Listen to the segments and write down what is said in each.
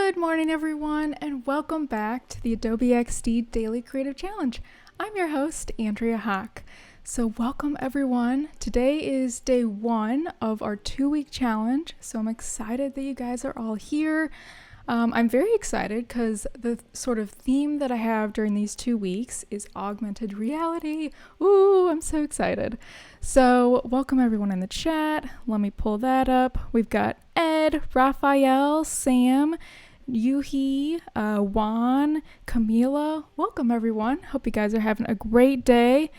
Good morning, everyone, and welcome back to the Adobe XD Daily Creative Challenge. I'm your host, Andrea Hawk. So welcome, everyone. Today is day 1 of our 2-week challenge, so I'm excited that you guys are all here. I'm very excited because the sort of theme that I have during these 2 weeks is augmented reality. Ooh, I'm so excited. So welcome everyone in the chat. Let me pull that up. We've got Ed, Raphael, Sam, Yuhi, Juan, Camila. Welcome everyone. Hope you guys are having a great day.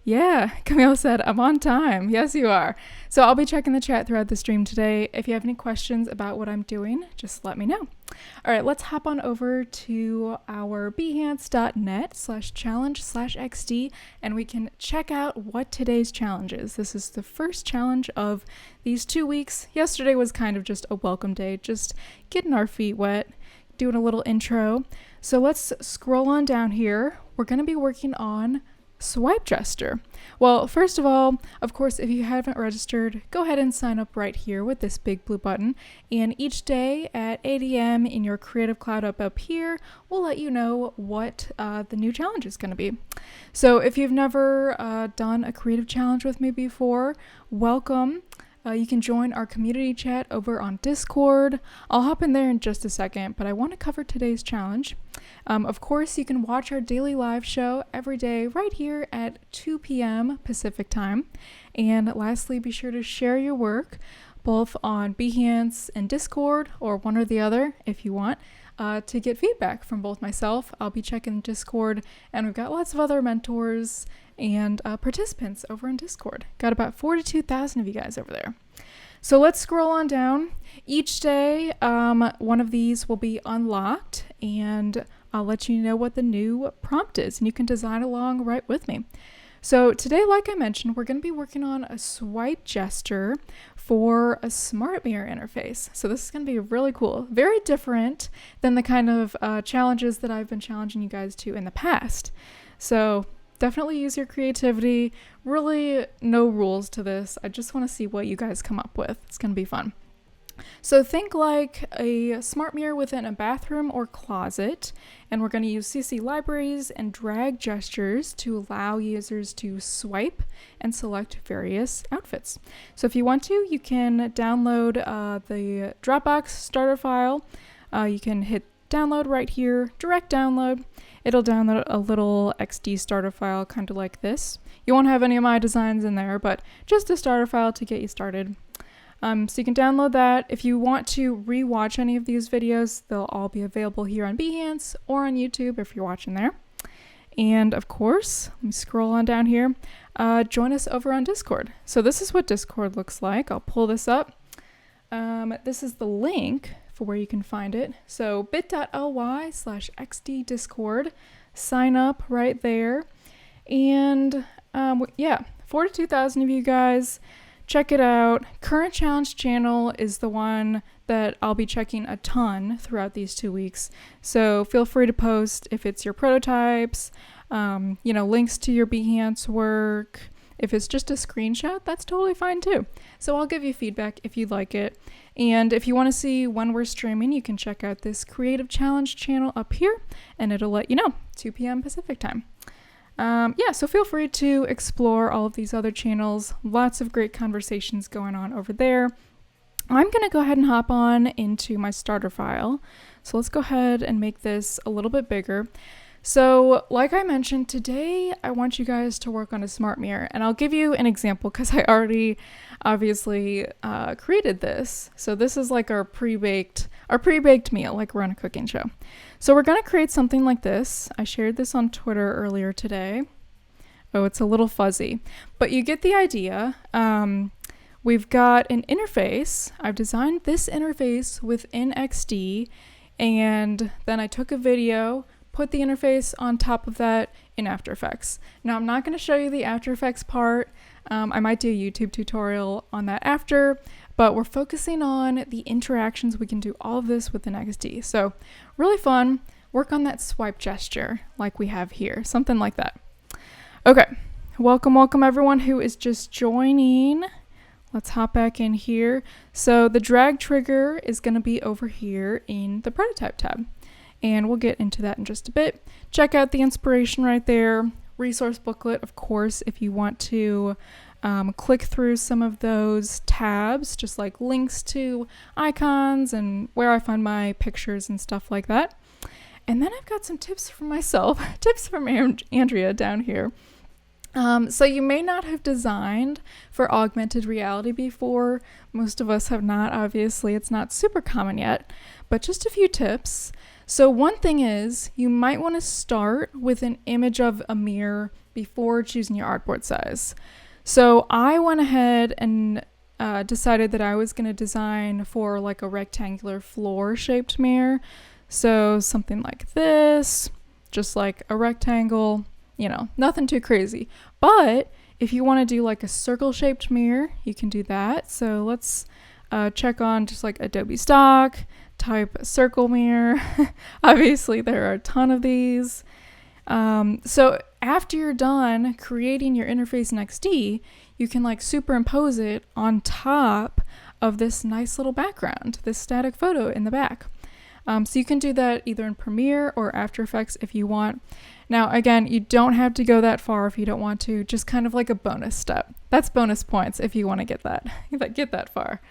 Yeah, Camille said, I'm on time. Yes, you are. So I'll be checking the chat throughout the stream today. If you have any questions about what I'm doing, just let me know. All right, let's hop on over to our behance.net/challenge/XD and we can check out what today's challenge is. This is the first challenge of these 2 weeks. Yesterday was kind of just a welcome day, just getting our feet wet, doing a little intro. So let's scroll on down here. We're going to be working on swipe gesture. Well, first of all, of course, if you haven't registered, go ahead and sign up right here with this big blue button. And each day at 8 a.m. in your Creative Cloud up here, we'll let you know what the new challenge is going to be. So if you've never done a creative challenge with me before, welcome. You can join our community chat over on Discord. I'll hop in there in just a second, but I want to cover today's challenge. Of course, you can watch our daily live show every day right here at 2 p.m. Pacific time. And lastly, be sure to share your work both on Behance and Discord, or one or the other if you want, to get feedback from both myself. I'll be checking Discord, and we've got lots of other mentors and participants over in Discord. Got about 42,000 of you guys over there. So let's scroll on down. Each day, one of these will be unlocked, and I'll let you know what the new prompt is, and you can design along right with me. So today, like I mentioned, we're going to be working on a swipe gesture for a smart mirror interface. So this is going to be really cool. Very different than the kind of challenges that I've been challenging you guys to in the past. So definitely use your creativity. Really no rules to this. I just want to see what you guys come up with. It's going to be fun. So think like a smart mirror within a bathroom or closet, and we're going to use CC libraries and drag gestures to allow users to swipe and select various outfits. So if you want to, you can download the Dropbox starter file. You can hit download right here, direct download. It'll download a little XD starter file kind of like this. You won't have any of my designs in there, but just a starter file to get you started. So you can download that. If you want to re-watch any of these videos, they'll all be available here on Behance or on YouTube if you're watching there. And of course, let me scroll on down here. Join us over on Discord. So this is what Discord looks like. I'll pull this up. This is the link for where you can find it. So bit.ly/XD Discord. Sign up right there. And yeah, 42,000 of you guys. Check it out. Current challenge channel is the one that I'll be checking a ton throughout these 2 weeks. So feel free to post if it's your prototypes, links to your Behance work. If it's just a screenshot, that's totally fine too. So I'll give you feedback if you'd like it. And if you want to see when we're streaming, you can check out this creative challenge channel up here, and it'll let you know, 2 p.m. Pacific time. So feel free to explore all of these other channels. Lots of great conversations going on over there. I'm going to go ahead and hop on into my starter file. So let's go ahead and make this a little bit bigger. So like I mentioned, today I want you guys to work on a smart mirror, and I'll give you an example because I already obviously created this. So this is like our pre-baked meal, like we're on a cooking show. So we're going to create something like this. I shared this on Twitter earlier today. Oh, it's a little fuzzy, but you get the idea. We've got an interface. I've designed this interface within XD, and then I took a video, put the interface on top of that in After Effects. Now I'm not going to show you the After Effects part. I might do a YouTube tutorial on that after, but we're focusing on the interactions. We can do all of this within XD. So really fun. Work on that swipe gesture like we have here, something like that. Okay, welcome everyone who is just joining. let's hop back in here. So the drag trigger is going to be over here in the prototype tab, and we'll get into that in just a bit. Check out the inspiration right there. Resource booklet, of course, if you want to click through some of those tabs, just like links to icons and where I find my pictures and stuff like that. And then I've got some tips for myself, tips from Andrea down here. So you may not have designed for augmented reality before. Most of us have not, obviously. It's not super common yet, but just a few tips. So one thing is, you might want to start with an image of a mirror before choosing your artboard size. So I went ahead and decided that I was going to design for like a rectangular floor shaped mirror. So something like this, just like a rectangle, you know, nothing too crazy. But if you want to do like a circle shaped mirror, you can do that. So let's check on just like Adobe stock, type circle mirror. Obviously there are a ton of these. So after you're done creating your interface in XD, you can like superimpose it on top of this nice little background, this static photo in the back. So you can do that either in Premiere or After Effects if you want. Now, again, you don't have to go that far if you don't want to, just kind of like a bonus step. That's bonus points if you want to get that far.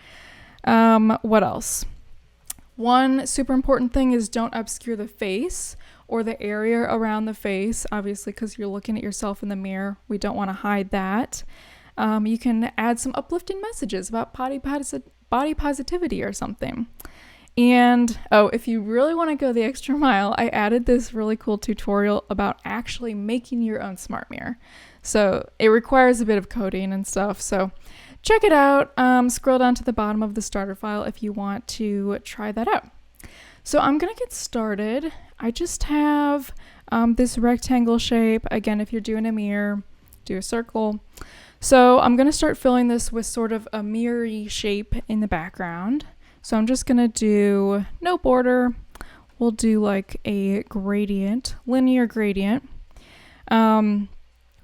What else? One super important thing is don't obscure the face or the area around the face, obviously, because you're looking at yourself in the mirror. We don't want to hide that. You can add some uplifting messages about body positivity or something. And, if you really want to go the extra mile, I added this really cool tutorial about actually making your own smart mirror. So it requires a bit of coding and stuff. So check it out. Scroll down to the bottom of the starter file if you want to try that out. So I'm going to get started. I just have this rectangle shape. Again, if you're doing a mirror, do a circle. So I'm going to start filling this with sort of a mirror-y shape in the background. So I'm just going to do no border. We'll do like a gradient, linear gradient. And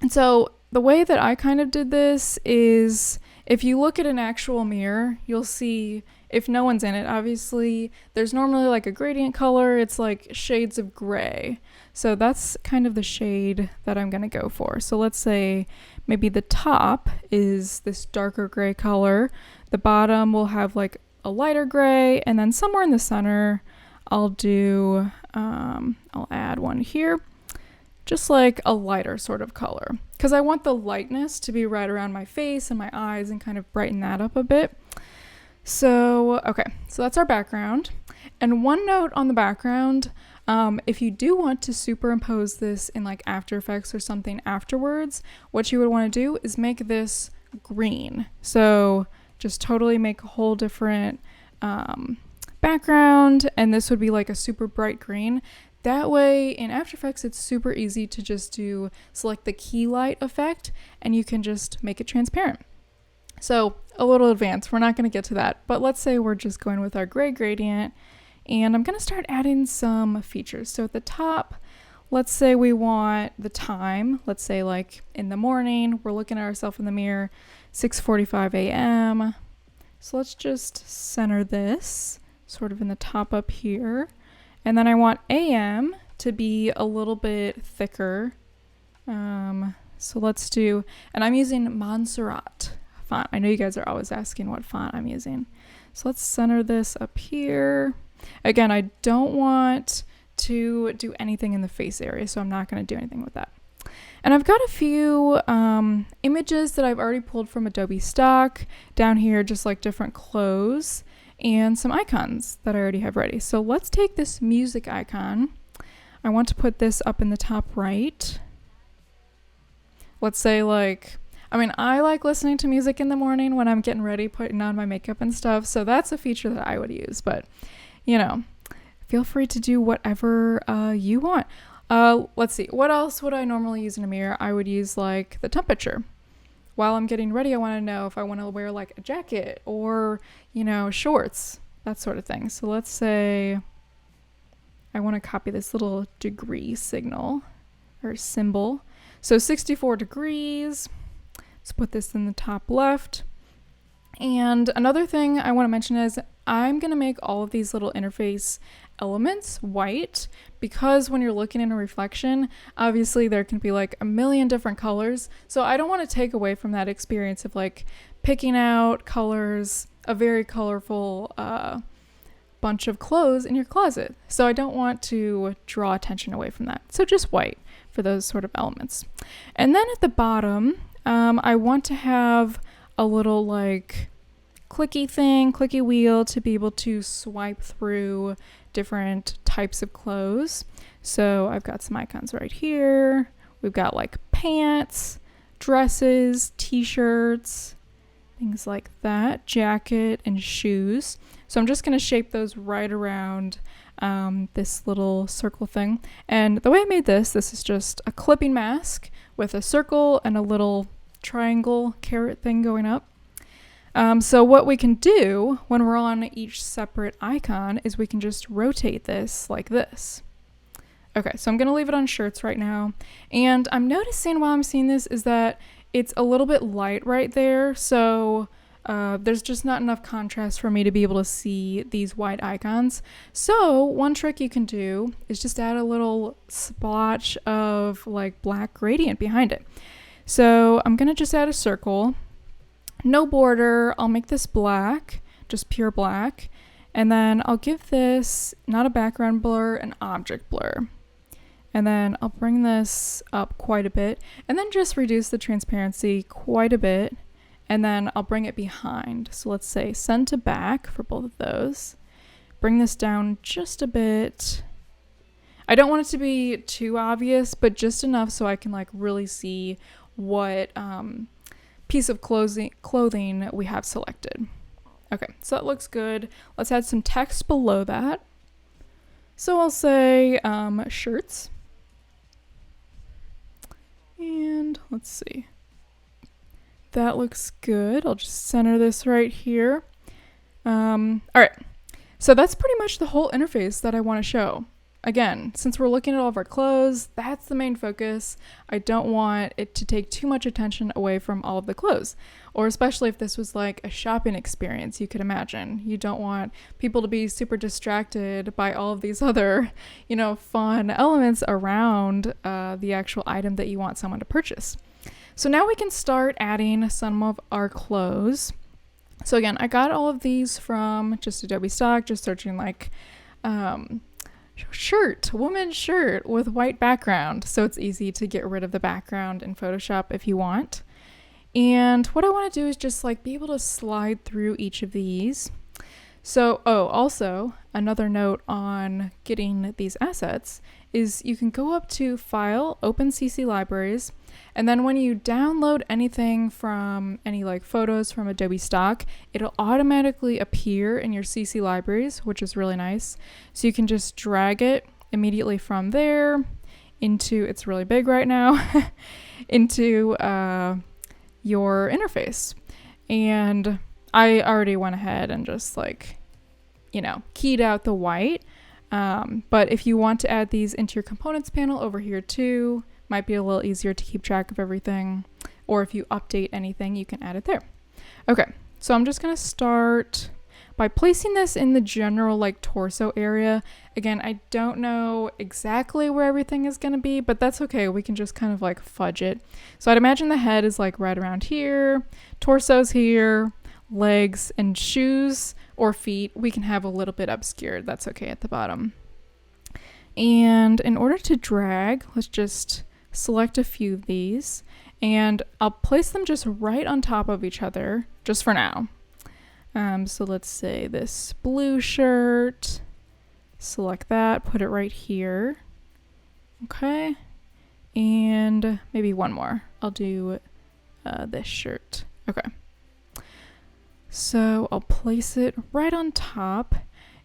so the way that I kind of did this is if you look at an actual mirror, you'll see if no one's in it, obviously there's normally like a gradient color. It's like shades of gray. So that's kind of the shade that I'm going to go for. So let's say maybe the top is this darker gray color. The bottom will have like a lighter gray, and then somewhere in the center I'll add one here, just like a lighter sort of color, because I want the lightness to be right around my face and my eyes and kind of brighten that up a bit. So okay, so that's our background. And one note on the background, if you do want to superimpose this in like After Effects or something afterwards, what you would want to do is make this green. So just totally make a whole different background, and this would be like a super bright green. That way in After Effects it's super easy to just select the key light effect and you can just make it transparent. So a little advanced, we're not going to get to that, but let's say we're just going with our gray gradient, and I'm going to start adding some features. So at the top, let's say we want the time, let's say like in the morning, we're looking at ourselves in the mirror, 6:45 a.m. So let's just center this sort of in the top up here. And then I want AM to be a little bit thicker. So let's do, and I'm using Montserrat font. I know you guys are always asking what font I'm using. So let's center this up here. Again, I don't want to do anything in the face area, so I'm not going to do anything with that. And I've got a few images that I've already pulled from Adobe stock down here, just like different clothes and some icons that I already have ready. So let's take this music icon. I want to put this up in the top right. Let's say I like listening to music in the morning when I'm getting ready, putting on my makeup and stuff. So that's a feature that I would use, but feel free to do whatever you want. Let's see, what else would I normally use in a mirror? I would use like the temperature. While I'm getting ready, I want to know if I want to wear like a jacket or, shorts, that sort of thing. So let's say I want to copy this little degree signal or symbol. So 64 degrees. Let's put this in the top left. And another thing I want to mention is I'm going to make all of these little interface elements white, because when you're looking in a reflection, obviously there can be like a million different colors. So I don't want to take away from that experience of like picking out colors, a very colorful bunch of clothes in your closet. So I don't want to draw attention away from that. So just white for those sort of elements. And then at the bottom, I want to have a little like clicky wheel to be able to swipe through different types of clothes. So I've got some icons right here. We've got like pants, dresses, t-shirts, things like that, jacket and shoes. So I'm just going to shape those right around this little circle thing. And the way I made this is just a clipping mask with a circle and a little triangle carrot thing going up. So what we can do when we're on each separate icon is we can just rotate this like this. Okay, so I'm going to leave it on shirts right now. And I'm noticing while I'm seeing this is that it's a little bit light right there. So there's just not enough contrast for me to be able to see these white icons. So one trick you can do is just add a little splotch of like black gradient behind it. So I'm going to just add a circle. No border. I'll make this black, just pure black. And then I'll give this, not a background blur, an object blur. And then I'll bring this up quite a bit and then just reduce the transparency quite a bit. And then I'll bring it behind. So let's say send to back for both of those. Bring this down just a bit. I don't want it to be too obvious, but just enough so I can like really see what piece of clothing we have selected. Okay, so that looks good. Let's add some text below that. So I'll say shirts. And let's see. That looks good. I'll just center this right here. All right, so that's pretty much the whole interface that I want to show. Again, since we're looking at all of our clothes, that's the main focus. I don't want it to take too much attention away from all of the clothes, or especially if this was like a shopping experience, you could imagine. You don't want people to be super distracted by all of these other, fun elements around the actual item that you want someone to purchase. So now we can start adding some of our clothes. So again, I got all of these from just Adobe stock, just searching like, woman's shirt with white background, so it's easy to get rid of the background in Photoshop if you want. And what I want to do is just like be able to slide through each of these. So also another note on getting these assets is you can go up to File, Open CC Libraries, and then when you download anything from any like photos from Adobe stock, it'll automatically appear in your CC libraries, which is really nice. So you can just drag it immediately from there into, it's really big right now, into your interface. And I already went ahead and just like, keyed out the white. But if you want to add these into your components panel over here too, might be a little easier to keep track of everything. Or if you update anything, you can add it there. Okay, so I'm just gonna start by placing this in the general like torso area. Again, I don't know exactly where everything is gonna be, but that's okay. We can just kind of like fudge it. So I'd imagine the head is like right around here, torso's here, legs and shoes or feet we can have a little bit obscured. That's okay at the bottom. And in order to drag, let's just select a few of these and I'll place them just right on top of each other just for now. So let's say this blue shirt, select that, put it right here. Okay. And maybe one more. I'll do this shirt. Okay. So I'll place it right on top.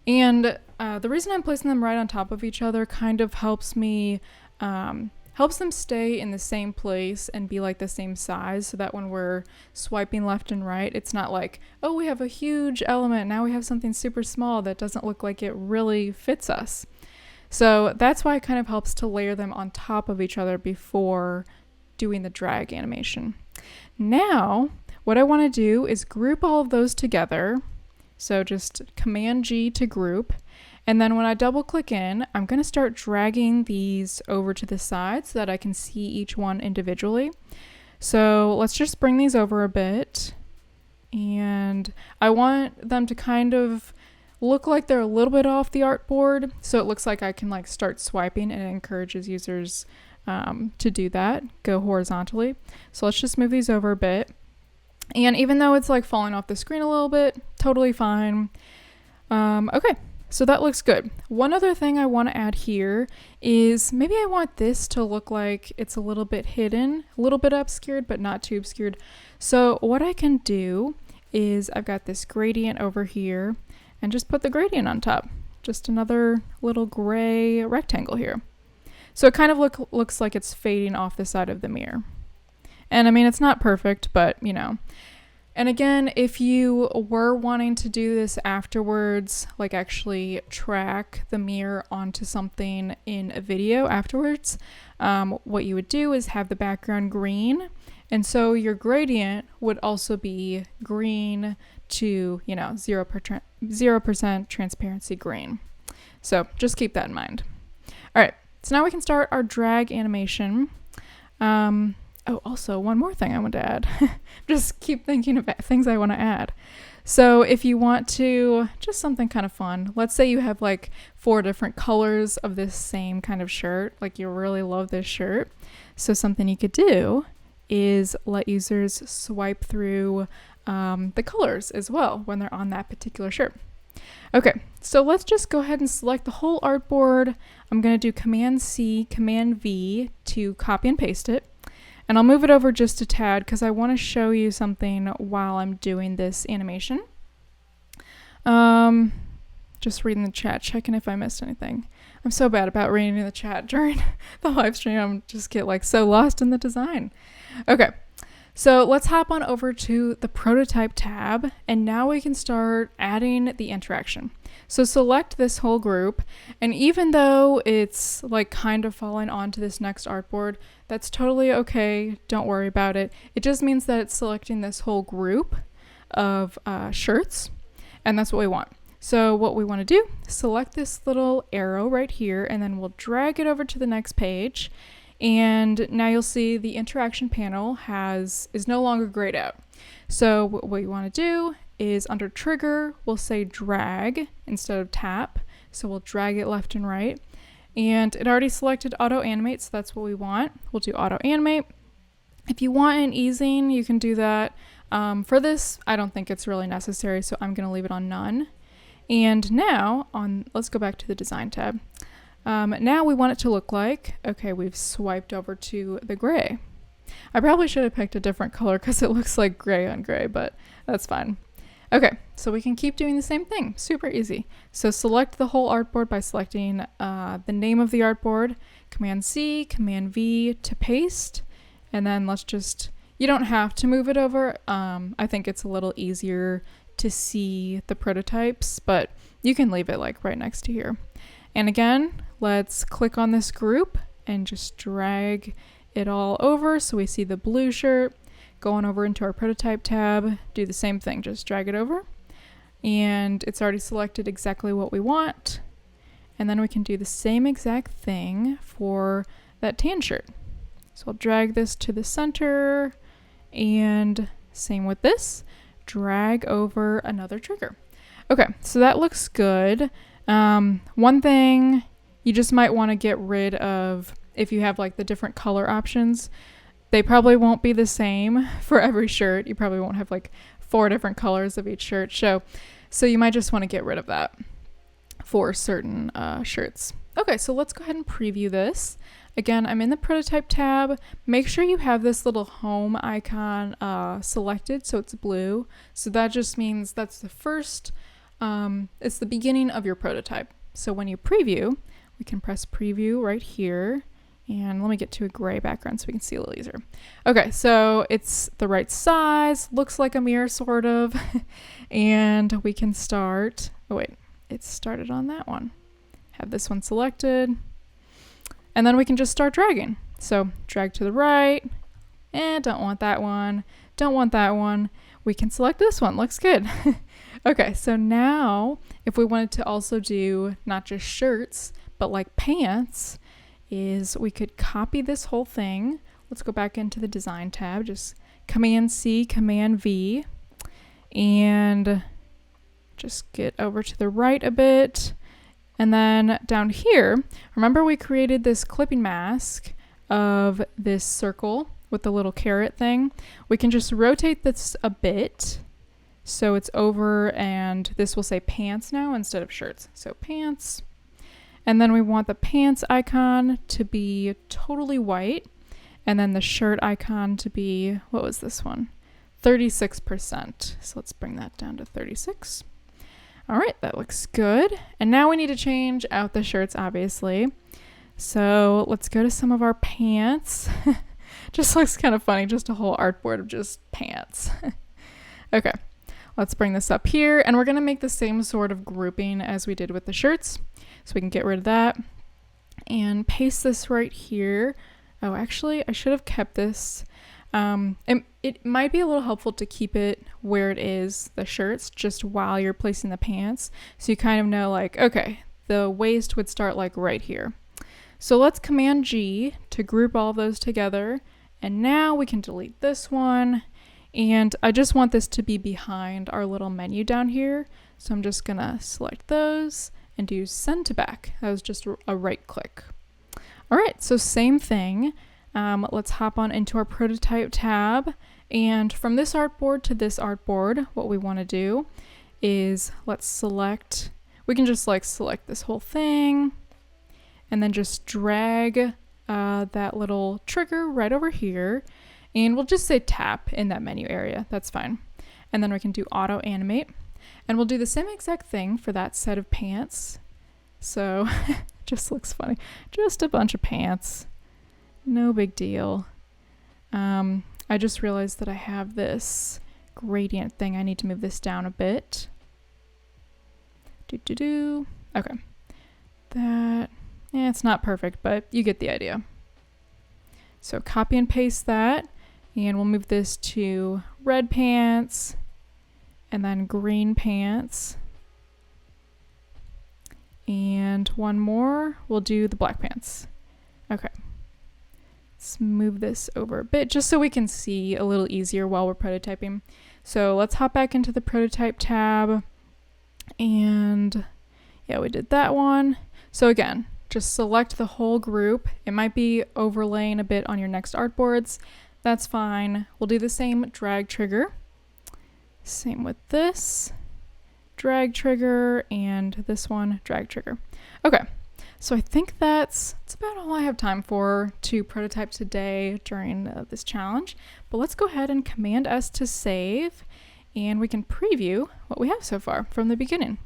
And the reason I'm placing them right on top of each other kind of helps me, helps them stay in the same place and be like the same size so that when we're swiping left and right, it's not like, oh, we have a huge element. Now we have something super small that doesn't look like it really fits us. So that's why it kind of helps to layer them on top of each other before doing the drag animation. Now, what I want to do is group all of those together. So just Command G to group. And then when I double click in, I'm going to start dragging these over to the side so that I can see each one individually. So let's just bring these over a bit. And I want them to kind of look like they're a little bit off the artboard. So it looks like I can like start swiping, and it encourages users to do that, go horizontally. So let's just move these over a bit. And even though it's like falling off the screen a little bit, totally fine. Okay. So that looks good. One other thing I want to add here is maybe I want this to look like it's a little bit hidden, a little bit obscured, but not too obscured. So what I can do is I've got this gradient over here and just put the gradient on top. Just another little gray rectangle here. So it kind of looks like it's fading off the side of the mirror. And I mean, it's not perfect, but you know. And again, if you were wanting to do this afterwards, like actually track the mirror onto something in a video afterwards, what you would do is have the background green. And so your gradient would also be green to, 0% transparency green. So just keep that in mind. All right, so now we can start our drag animation. Oh, also one more thing I want to add. Just keep thinking about things I want to add. So if you want to, just something kind of fun, let's say you have like 4 different colors of this same kind of shirt, like you really love this shirt. So something you could do is let users swipe through the colors as well when they're on that particular shirt. Okay, so let's just go ahead and select the whole artboard. I'm going to do Command C, Command V to copy and paste it. And I'll move it over just a tad because I want to show you something while I'm doing this animation. Just reading the chat, checking if I missed anything. I'm so bad about reading the chat during the live stream. I just get like so lost in the design. Okay, so let's hop on over to the prototype tab, and now we can start adding the interaction. So select this whole group, and even though it's like kind of falling onto this next artboard, that's totally okay. Don't worry about it. It just means that it's selecting this whole group of shirts, and that's what we want. So what we want to do, select this little arrow right here, and then we'll drag it over to the next page. And now you'll see the interaction panel is no longer grayed out. So what you want to do is under trigger, we'll say drag instead of tap. So we'll drag it left and right. And it already selected auto animate, so that's what we want. We'll do auto animate. If you want an easing, you can do that. For this, I don't think it's really necessary, so I'm going to leave it on none. And now let's go back to the design tab. Now we want it to look like, okay, we've swiped over to the gray. I probably should have picked a different color because it looks like gray on gray, but that's fine. Okay, so we can keep doing the same thing, super easy. So select the whole artboard by selecting the name of the artboard, Command C, Command V to paste, and then you don't have to move it over. I think it's a little easier to see the prototypes, but you can leave it like right next to here. And again, let's click on this group and just drag it all over so we see the blue shirt. Go on over into our prototype tab, do the same thing, just drag it over. And it's already selected exactly what we want. And then we can do the same exact thing for that tan shirt. So I'll drag this to the center, and same with this, drag over another trigger. Okay, so that looks good. One thing you just might want to get rid of, if you have like the different color options, they probably won't be the same for every shirt. You probably won't have like 4 different colors of each shirt. So you might just want to get rid of that for certain shirts. Okay, so let's go ahead and preview this. Again, I'm in the prototype tab. Make sure you have this little home icon selected so it's blue. So that just means that's the first, it's the beginning of your prototype. So when you preview, we can press preview right here. And let me get to a gray background so we can see a little easier. Okay, so it's the right size, looks like a mirror sort of, and we can start, oh wait, it started on that one. Have this one selected, and then we can just start dragging. So drag to the right, and don't want that one. don't want that one, we can select this one. Looks good. Okay, so now if we wanted to also do not just shirts, but like pants, is we could copy this whole thing. Let's go back into the design tab, just Command C, Command V, and just get over to the right a bit. And then down here, remember we created this clipping mask of this circle with the little carrot thing? We can just rotate this a bit so it's over, and this will say pants now instead of shirts. So pants. And then we want the pants icon to be totally white, and then the shirt icon to be, what was this one? 36%. So let's bring that down to 36. All right, that looks good. And now we need to change out the shirts, obviously. So let's go to some of our pants. Just looks kind of funny, just a whole artboard of just pants. Okay, let's bring this up here, and we're gonna make the same sort of grouping as we did with the shirts. So we can get rid of that and paste this right here. Oh, actually, I should have kept this. It might be a little helpful to keep it where it is, the shirts, just while you're placing the pants. So you kind of know like, okay, the waist would start like right here. So let's Command G to group all those together. And now we can delete this one. And I just want this to be behind our little menu down here. So I'm just gonna select those and do send to back. That was just a right click. All right, so same thing. Let's hop on into our prototype tab. And from this artboard to this artboard, what we want to do is let's select, we can just like select this whole thing and then just drag that little trigger right over here. And we'll just say tap in that menu area. That's fine. And then we can do auto animate. And we'll do the same exact thing for that set of pants. So just looks funny. Just a bunch of pants. No big deal. I just realized that I have this gradient thing. I need to move this down a bit. Okay. That, it's not perfect, but you get the idea. So copy and paste that, and we'll move this to red pants, and then green pants. And one more, we'll do the black pants. Okay. Let's move this over a bit just so we can see a little easier while we're prototyping. So let's hop back into the prototype tab. And yeah, we did that one. So again, just select the whole group. It might be overlaying a bit on your next artboards. That's fine. We'll do the same drag trigger. Same with this. Drag trigger, and this one, drag trigger. Okay, so I think that's about all I have time for to prototype today during this challenge. But let's go ahead and Command S to save, and we can preview what we have so far from the beginning.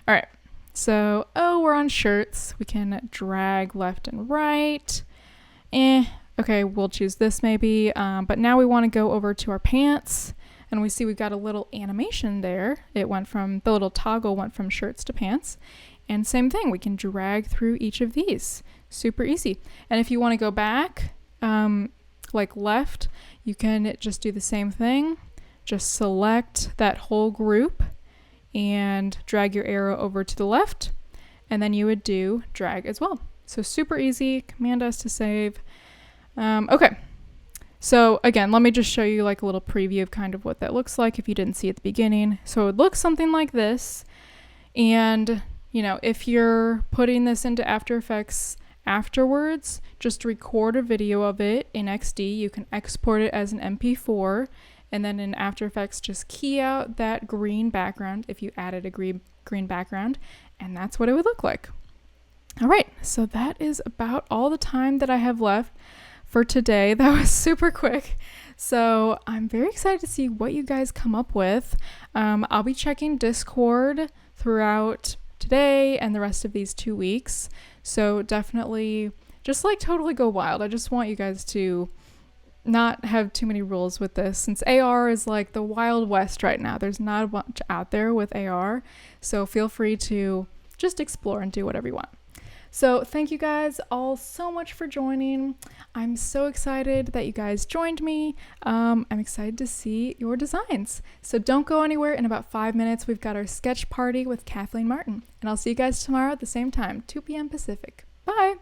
All right, so, we're on shirts. We can drag left and right. Okay, we'll choose this maybe. But now we want to go over to our pants. And we see we've got a little animation there. It went from, the little toggle went from shirts to pants. And same thing, we can drag through each of these. Super easy. And if you want to go back, like left, you can just do the same thing. Just select that whole group and drag your arrow over to the left. And then you would do drag as well. So super easy, Command S to save. Okay. So again, let me just show you like a little preview of kind of what that looks like if you didn't see at the beginning. So it would look something like this. And, you know, if you're putting this into After Effects afterwards, just record a video of it in XD. You can export it as an MP4. And then in After Effects, just key out that green background if you added a green background. And that's what it would look like. All right, so that is about all the time that I have left for today. That was super quick. So I'm very excited to see what you guys come up with. I'll be checking Discord throughout today and the rest of these 2 weeks. So definitely just like totally go wild. I just want you guys to not have too many rules with this, since AR is like the Wild West right now. There's not a bunch out there with AR. So feel free to just explore and do whatever you want. So thank you guys all so much for joining. I'm so excited that you guys joined me. I'm excited to see your designs. So don't go anywhere. In about 5 minutes, we've got our sketch party with Kathleen Martin. And I'll see you guys tomorrow at the same time, 2 p.m. Pacific. Bye!